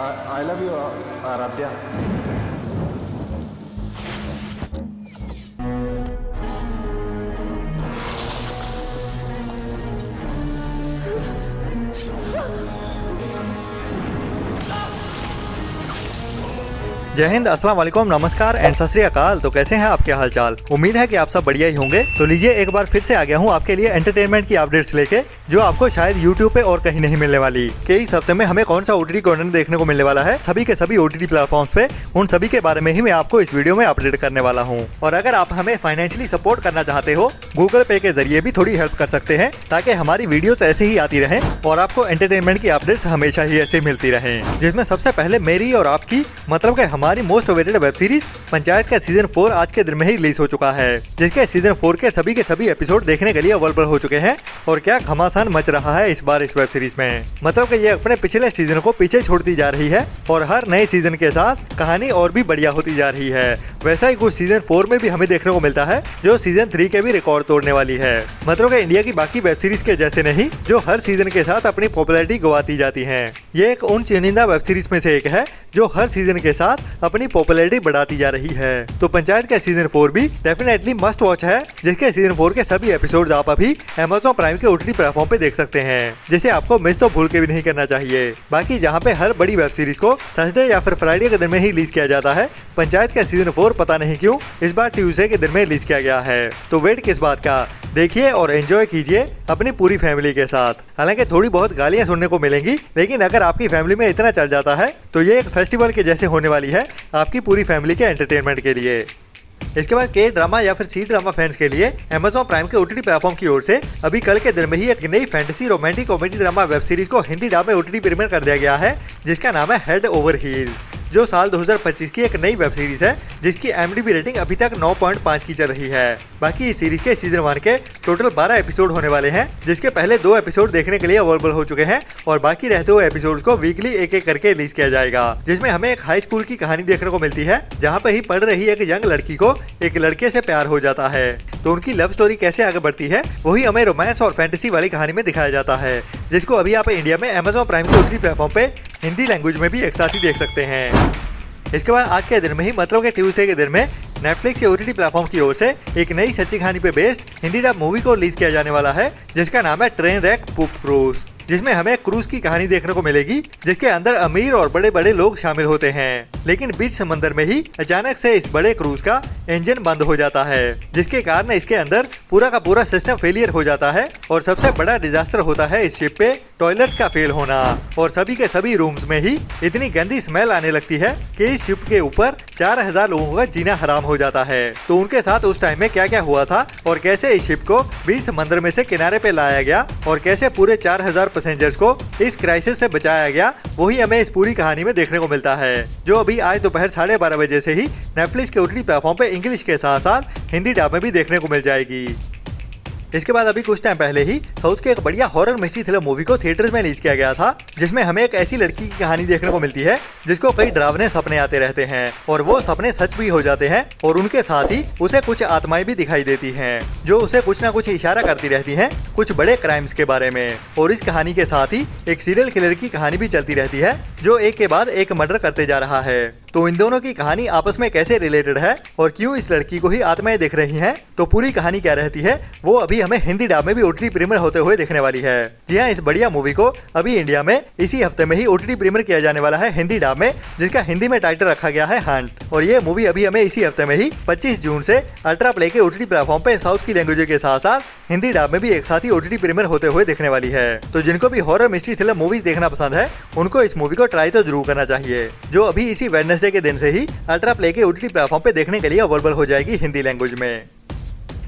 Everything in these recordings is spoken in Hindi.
I love you, Aradhya. जय हिंद, अस्सलाम वालेकुम, नमस्कार एंड सत श्री अकाल। तो कैसे हैं आपके हालचाल? उम्मीद है कि आप सब बढ़िया ही होंगे। तो लीजिए एक बार फिर से आ गया हूं आपके लिए एंटरटेनमेंट की अपडेट्स लेके, जो आपको शायद यूट्यूब पे और कहीं नहीं मिलने वाली। कि इस हफ्ते में हमें कौन सा ओटीटी कंटेंट देखने को मिलने वाला है सभी के सभी ओटीटी प्लेटफॉर्म्स पे, उन सभी के बारे में ही मैं आपको इस वीडियो में अपडेट करने वाला हूँ। और अगर आप हमें फाइनेंशियली सपोर्ट करना चाहते हो, गूगल पे के जरिए भी थोड़ी हेल्प कर सकते हैं, ताकि हमारी वीडियोस ऐसे ही आती रहें और आपको एंटरटेनमेंट की अपडेट्स हमेशा ही ऐसे मिलती रहें। जिसमें सबसे पहले मेरी और आपकी मतलब कि हमारी most awaited web series panchayat का सीजन 4 आज के दिन में ही रिलीज हो चुका है, जिसके सीजन 4 के सभी एपिसोड देखने के लिए अवेलेबल हो चुके हैं। और क्या घमासान मच रहा है इस बार इस वेब सीरीज में, मतलब कि ये अपने पिछले सीजन को पीछे छोड़ती जा रही है और हर नए सीजन के साथ कहानी और भी बढ़िया होती जा रही है। वैसा ही कुछ सीजन 4 में भी हमें देखने को मिलता है, जो सीजन 3 के भी रिकॉर्ड तोड़ने वाली है। मतलब कि इंडिया की बाकी वेब सीरीज के जैसे नहीं, जो हर सीजन के साथ अपनी पॉपुलैरिटी गवाती जाती है। ये एक उन चुनिंदा वेब सीरीज में से एक है जो हर सीजन के साथ अपनी पॉपुलैरिटी बढ़ाती जा रही है। तो पंचायत का सीजन 4 भी डेफिनेटली मस्ट वॉच है, जिसके सीजन 4 के सभी एपिसोड्स आप अभी Amazon प्राइम के ओटीटी प्लेटफॉर्म पे देख सकते हैं, जिसे आपको मिस तो भूल के भी नहीं करना चाहिए। बाकी जहाँ पे हर बड़ी वेब सीरीज को थर्सडे या फिर फ्राइडे के दिन में ही रिलीज किया जाता है, पंचायत का सीजन 4 पता नहीं क्यों इस बार ट्यूसडे के दिन में रिलीज किया गया है। तो वेट किस बात का, देखिए और एंजॉय कीजिए अपनी पूरी फैमिली के साथ। हालांकि थोड़ी बहुत गालियां सुनने को मिलेंगी, लेकिन अगर आपकी फैमिली में इतना चल जाता है तो ये एक फेस्टिवल के जैसे होने वाली है आपकी पूरी फैमिली के एंटरटेनमेंट के लिए। इसके बाद के ड्रामा या फिर सी ड्रामा फैंस के लिए Amazon प्राइम के ओटीटी प्लेटफॉर्म की ओर से अभी कल के दिन में ही एक नई fantasy romantic comedy drama web series को हिंदी डब में ओटीटी प्रीमियर कर दिया गया है, जिसका नाम है हेड ओवर हील्स, जो साल 2025 की एक नई वेब सीरीज है, जिसकी IMDb रेटिंग अभी तक 9.5 की चल रही है। बाकी इस सीरीज के सीजन 1 के टोटल 12 एपिसोड होने वाले हैं, जिसके पहले 2 एपिसोड देखने के लिए अवेलेबल हो चुके हैं और बाकी रहते हुए एपिसोड्स को वीकली एक एक करके रिलीज किया जाएगा। जिसमें हमें एक हाई स्कूल की कहानी देखने को मिलती है, जहाँ पे ही पढ़ रही एक यंग लड़की को एक लड़के से प्यार हो जाता है। तो उनकी लव स्टोरी कैसे आगे बढ़ती है, वही हमें रोमांस और फैंटेसी वाली कहानी में दिखाया जाता है, जिसको अभी आप इंडिया में Amazon प्राइम के ओटीटी प्लेटफॉर्म पे हिंदी लैंग्वेज में भी एक साथ ही देख सकते हैं। इसके बाद आज के दिन में ही मतलब के ट्यूसडे के दिन में नेटफ्लिक्स के ओटीटी प्लेटफॉर्म की ओर से एक नई सच्ची कहानी पे बेस्ड हिंदी डब मूवी को रिलीज किया जाने वाला है, जिसका नाम है ट्रेन रैक पूप क्रूज, जिसमें हमें क्रूज की कहानी देखने को मिलेगी, जिसके अंदर अमीर और बड़े बड़े लोग शामिल होते हैं। लेकिन बीच समंदर में ही अचानक से इस बड़े क्रूज का इंजन बंद हो जाता है, जिसके कारण इसके अंदर पूरा का पूरा सिस्टम फेलियर हो जाता है और सबसे बड़ा डिजास्टर होता है इस शिप पे टॉयलेट्स का फेल होना और सभी के सभी रूम्स में ही इतनी गंदी स्मेल आने लगती है कि इस शिप के ऊपर 4000 लोगों का जीना हराम हो जाता है। तो उनके साथ उस टाइम में क्या क्या हुआ था और कैसे इस शिप को बीच समंदर में से किनारे पे लाया गया और कैसे पूरे 4000 पैसेंजर्स को इस क्राइसिस से बचाया गया, वही हमें इस पूरी कहानी में देखने को मिलता है, जो अभी आज दोपहर 12:30 बजे से ही नेटफ्लिक्स के ओटीटी प्लेटफॉर्म पे इंग्लिश के साथ साथ हिंदी डब में भी देखने को मिल जाएगी। इसके बाद अभी कुछ टाइम पहले ही साउथ के एक बढ़िया हॉरर मिस्ट्री थ्रिलर मूवी को थिएटर्स में रिलीज किया गया था, जिसमें हमें एक ऐसी लड़की की कहानी देखने को मिलती है जिसको कई डरावने सपने आते रहते हैं और वो सपने सच भी हो जाते हैं और उनके साथ ही उसे कुछ आत्माएं भी दिखाई देती हैं, जो उसे कुछ ना कुछ इशारा करती रहती हैं कुछ बड़े क्राइम्स के बारे में। और इस कहानी के साथ ही एक सीरियल किलर की कहानी भी चलती रहती है, जो एक के बाद एक मर्डर करते जा रहा है। तो इन दोनों की कहानी आपस में कैसे रिलेटेड है और क्यों इस लड़की को ही आत्माएं दिख रही हैं, तो पूरी कहानी क्या रहती है, वो अभी हमें हिंदी डब में भी ओटीटी प्रीमियर होते हुए देखने वाली है। जी हाँ, इस बढ़िया मूवी को अभी इंडिया में इसी हफ्ते में ही ओटीटी प्रीमियर किया जाने वाला है हिंदी डब में, जिसका हिंदी में टाइटल रखा गया है हंट। और ये मूवी अभी हमें इसी हफ्ते में ही 25 जून से अल्ट्रा प्ले के ओटीटी प्लेटफॉर्म पे साउथ की लैंग्वेज के साथ साथ हिंदी डब में भी एक साथ ही ओटीटी प्रीमियर होते हुए देखने वाली है। तो जिनको भी हॉरर मिस्ट्री थ्रिलर मूवीज देखना पसंद है, उनको इस मूवी को ट्राई तो जरूर करना चाहिए, जो अभी इसी वेडनेसडे के दिन से ही अल्ट्रा प्ले के ओटीटी प्लेटफॉर्म पे देखने के लिए अवेलेबल हो जाएगी हिंदी लैंग्वेज में।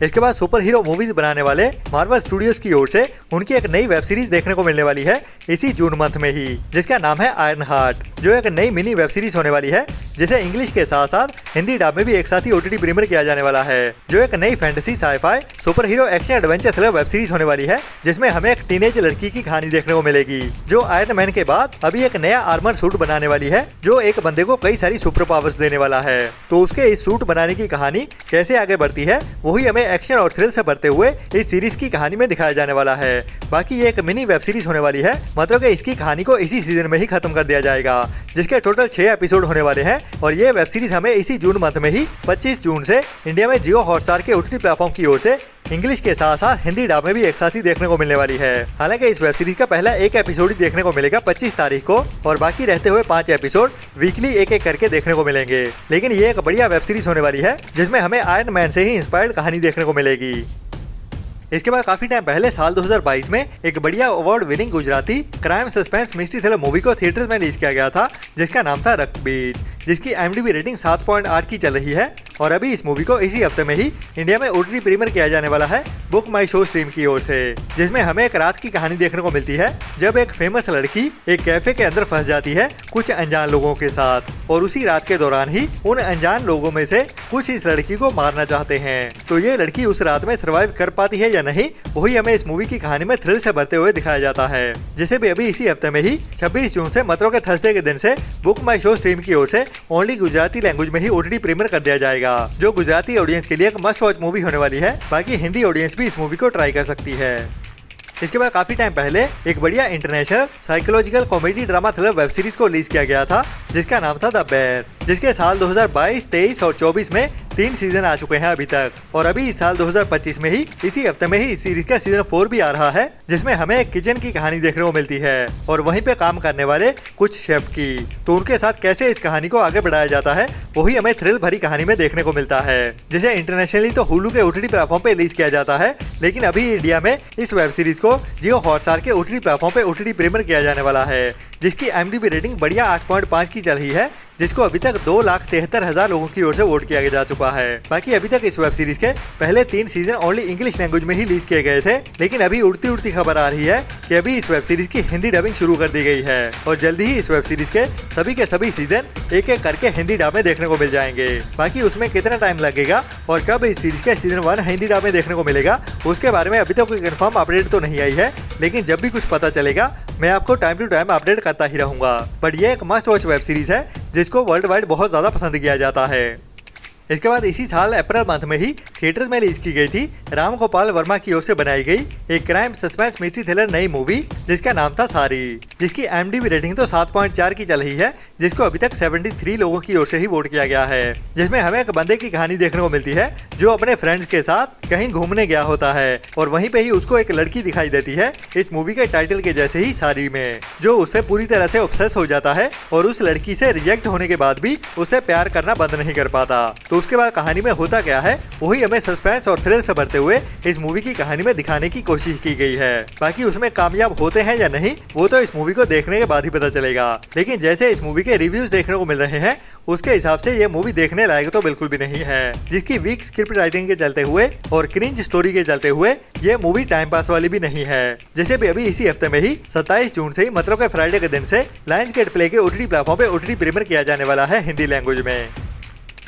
इसके बाद सुपर हीरो मूवीज बनाने वाले मार्वल स्टूडियोज की ओर से उनकी एक नई वेब सीरीज देखने को मिलने वाली है इसी जून मंथ में ही, जिसका नाम है आयरन हार्ट, जो एक नई मिनी वेब सीरीज होने वाली है, जिसे इंग्लिश के साथ साथ हिंदी डब में भी एक साथ ही ओटीटी प्रीमियर किया जाने वाला है, जो एक नई fantasy sci fi super hero action adventure thriller web series होने वाली है, जिसमें हमें एक टीनेज लड़की की कहानी देखने को मिलेगी, जो आयरन मैन के बाद अभी एक नया आर्मर सूट बनाने वाली है, जो एक बंदे को कई सारी सुपर पावर्स देने वाला है। तो उसके इस सूट बनाने की कहानी कैसे आगे बढ़ती है, वही हमें एक्शन और थ्रिल से भरते हुए इस सीरीज की कहानी में दिखाया जाने वाला है। बाकी ये एक मिनी वेब सीरीज होने वाली है, मतलब कि इसकी कहानी को इसी सीजन में ही खत्म कर दिया जाएगा। जिसके टोटल 6 एपिसोड होने वाले हैं और ये वेब सीरीज हमें इसी जून मंथ में ही 25 जून से इंडिया में जियो हॉटस्टार के OTT प्लेटफॉर्म की ओर से इंग्लिश के साथ साथ हिंदी डब में भी एक साथ ही देखने को मिलने वाली है। हालांकि इस वेब सीरीज का पहला एक एपिसोड ही देखने को मिलेगा 25 तारीख को और बाकी रहते हुए 5 एपिसोड वीकली एक एक करके देखने को मिलेंगे। लेकिन ये एक बढ़िया वेब सीरीज होने वाली है जिसमें हमें आयरन मैन से ही इंस्पायर्ड कहानी देखने को मिलेगी। इसके बाद काफी टाइम पहले साल 2022 में एक बढ़िया award winning Gujarati crime suspense mystery thriller movie को थिएटर्स में रिलीज किया गया था जिसका नाम था रक्त बीज, जिसकी IMDb रेटिंग 7.8 की चल रही है और अभी इस मूवी को इसी हफ्ते में ही इंडिया में OTT प्रीमियर किया जाने वाला है बुक माई शो स्ट्रीम की ओर से, जिसमें हमें एक रात की कहानी देखने को मिलती है जब एक फेमस लड़की एक कैफे के अंदर फंस जाती है कुछ अनजान लोगों के साथ और उसी रात के दौरान ही उन अनजान लोगों में से कुछ इस लड़की को मारना चाहते हैं। तो ये लड़की उस रात में सर्वाइव कर पाती है या नहीं, वही हमें इस मूवी की कहानी में थ्रिल से भरते हुए दिखाया जाता है, जिसे भी अभी इसी हफ्ते में ही 26 जून से मतलब के थर्सडे के दिन से बुक माई शो स्ट्रीम की ओर से ओनली गुजराती लैंग्वेज में ही OTT प्रीमियर कर दिया जाएगा, जो गुजराती ऑडियंस के लिए एक मस्ट वॉच मूवी होने वाली है। बाकी हिंदी ऑडियंस भी इस मूवी को ट्राई कर सकती है। इसके बाद काफी टाइम पहले एक बढ़िया international psychological comedy drama thriller web series को रिलीज किया गया था जिसका नाम था द बेयर, जिसके साल 2022, 23 और 24 में 3 सीजन आ चुके हैं अभी तक और अभी इस साल 2025 में ही इसी हफ्ते में ही इस सीरीज का सीजन 4 भी आ रहा है जिसमें हमें एक किचन की कहानी देखने को मिलती है और वहीं पे काम करने वाले कुछ शेफ की। तो उनके साथ कैसे इस कहानी को आगे बढ़ाया जाता है वही हमें थ्रिल भरी कहानी में देखने को मिलता है, जिसे इंटरनेशनली तो हुलू के OTT प्लेटफॉर्म पे रिलीज किया जाता है, लेकिन अभी इंडिया में इस वेब सीरीज को जियो हॉटस्टार के OTT प्लेटफॉर्म पे OTT प्रीमियर किया जाने वाला है, जिसकी IMDb रेटिंग बढ़िया 8.5 की चल रही है, जिसको अभी तक 2,73,000 लोगों की ओर से वोट किया जा चुका है। बाकी अभी तक इस वेब सीरीज के पहले 3 सीजन ओनली इंग्लिश लैंग्वेज में ही रिलीज किए गए थे, लेकिन अभी उड़ती उड़ती खबर आ रही है कि अभी इस वेब सीरीज की हिंदी डबिंग शुरू कर दी गई है और जल्दी ही इस वेब सीरीज के सभी सीजन एक एक करके हिंदी डब में देखने को मिल जाएंगे। बाकी उसमें कितना टाइम लगेगा और कब इस सीरीज के सीजन 1 हिंदी डब में देखने को मिलेगा उसके बारे में अभी तक कोई कंफर्म अपडेट तो नहीं आई है, लेकिन जब भी कुछ पता चलेगा मैं आपको टाइम टू टाइम अपडेट करता ही रहूंगा। बट ये एक मस्ट वॉच वेब सीरीज है जिसको वर्ल्ड वाइड बहुत ज्यादा पसंद किया जाता है। इसके बाद इसी साल अप्रैल मंथ में ही थिएटर्स में रिलीज की गई थी राम गोपाल वर्मा की ओर से बनाई गई एक क्राइम सस्पेंस मिस्ट्री थ्रिलर नई मूवी जिसका नाम था सारी, जिसकी IMDb रेटिंग तो 7.4 की चल रही है, जिसको अभी तक 73 लोगों की ओर से ही वोट किया गया है, जिसमें हमें एक बंदे की कहानी देखने को मिलती है जो अपने फ्रेंड्स के साथ कहीं घूमने गया होता है और वहीं पे ही उसको एक लड़की दिखाई देती है इस मूवी के टाइटल के जैसे ही सारी में, जो उससे पूरी तरह से ऑब्सेस हो जाता है और उस लड़की से रिजेक्ट होने के बाद भी उससे प्यार करना बंद नहीं कर पाता। तो उसके बाद कहानी में होता क्या है वही हमें सस्पेंस और थ्रिल से भरते हुए इस मूवी की कहानी में दिखाने की कोशिश की गई है। बाकी उसमें कामयाब होते हैं या नहीं वो तो इस मूवी को देखने के बाद ही पता चलेगा, लेकिन जैसे इस मूवी के रिव्यूज देखने को मिल रहे हैं उसके हिसाब से ये मूवी देखने लायक तो बिल्कुल भी नहीं है, जिसकी वीक स्क्रिप्ट राइटिंग के चलते हुए और क्रिंज स्टोरी के चलते हुए ये मूवी टाइम पास वाली भी नहीं है। जैसे भी अभी इसी हफ्ते में ही 27 जून से ही मतलब के फ्राइडे के दिन से लायंस गेट प्ले के OTT प्लेटफॉर्म पे OTT प्रीमियर किया जाने वाला है हिंदी लैंग्वेज में।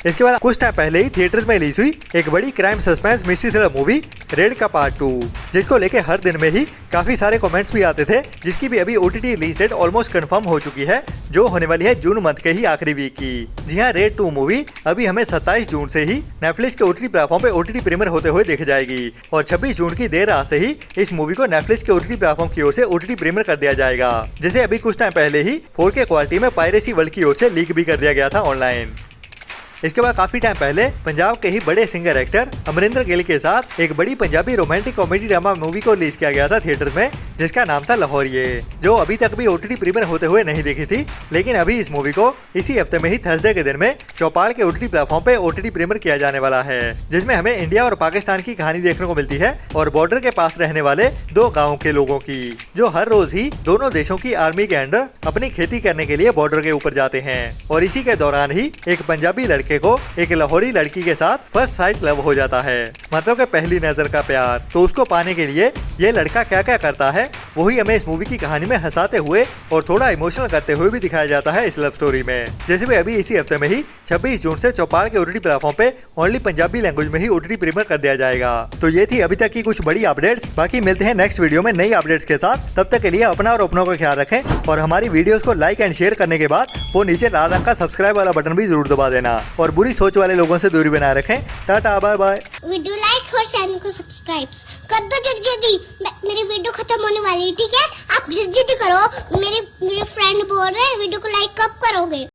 इसके बाद कुछ टाइम पहले ही थिएटर्स में रिलीज हुई एक बड़ी crime suspense mystery thriller movie red का पार्ट 2, जिसको लेके हर दिन में ही काफी सारे कमेंट्स भी आते थे, जिसकी भी अभी OTT release date almost confirm हो चुकी है जो होने वाली है जून मंथ के ही आखिरी वीक की। जी हाँ, रेड 2 मूवी अभी हमें 27 जून से ही नेटफ्लिक्स के OTT प्लेटफॉर्म पे OTT प्रीमियर होते हुए दिख जाएगी और 26 जून की देर रात से ही इस मूवी को नेटफ्लिक्स के OTT प्लेटफॉर्म की ओर से OTT प्रीमियर कर दिया जाएगा, जिसे अभी कुछ टाइम पहले ही 4K क्वालिटी में पायरेसी वर्ल्ड की ओर से लीक भी कर दिया गया था ऑनलाइन। इसके बाद काफी टाइम पहले पंजाब के ही बड़े सिंगर एक्टर अमरिंदर गिल के साथ एक बड़ी Punjabi romantic comedy drama movie को रिलीज किया गया था थिएटर्स में, जिसका नाम था लाहौरिये, जो अभी तक भी OTT प्रीमियर होते हुए नहीं दिखी थी, लेकिन अभी इस मूवी को इसी हफ्ते में ही थर्सडे के दिन में चौपाल के OTT प्लेटफॉर्म पे OTT प्रीमियर किया जाने वाला है, जिसमें हमें इंडिया और पाकिस्तान की कहानी देखने को मिलती है और बॉर्डर के पास रहने वाले 2 गाँव के लोगों की, जो हर रोज ही दोनों देशों की आर्मी के अंडर अपनी खेती करने के लिए बॉर्डर के ऊपर जाते हैं और इसी के दौरान ही एक पंजाबी लड़के को एक लाहौरी लड़की के साथ फर्स्ट साइट लव हो जाता है, मतलब कि पहली नजर का प्यार। तो उसको पाने के लिए ये लड़का क्या क्या करता है वही हमें इस मूवी की कहानी में हंसाते हुए और थोड़ा इमोशनल करते हुए भी दिखाया जाता है इस लव स्टोरी में। जैसे भी अभी इसी हफ्ते में ही 26 जून से चौपाल के OTT प्लेटफॉर्म पे ओनली पंजाबी लैंग्वेज में ही OTT प्रीमियर कर दिया जाएगा। तो ये थी अभी तक की कुछ बड़ी अपडेट्स। बाकी मिलते हैं नेक्स्ट वीडियो में नई अपडेट्स के साथ। तब तक के लिए अपना और अपनों का ख्याल रखें और हमारी वीडियोस को लाइक एंड शेयर करने के बाद वो नीचे लाल रंग का सब्सक्राइब वाला बटन भी जरूर दबा देना और बुरी सोच वाले लोगों से दूरी बनाए रखें। Tata, bye bye. Video like और चैनल को सब्सक्राइब कर दो जल्दी। मेरी वीडियो खत्म होने वाली है, ठीक है? आप जल्दी करो। मेरे फ्रेंड बोल रहे हैं वीडियो को लाइक कब करोगे।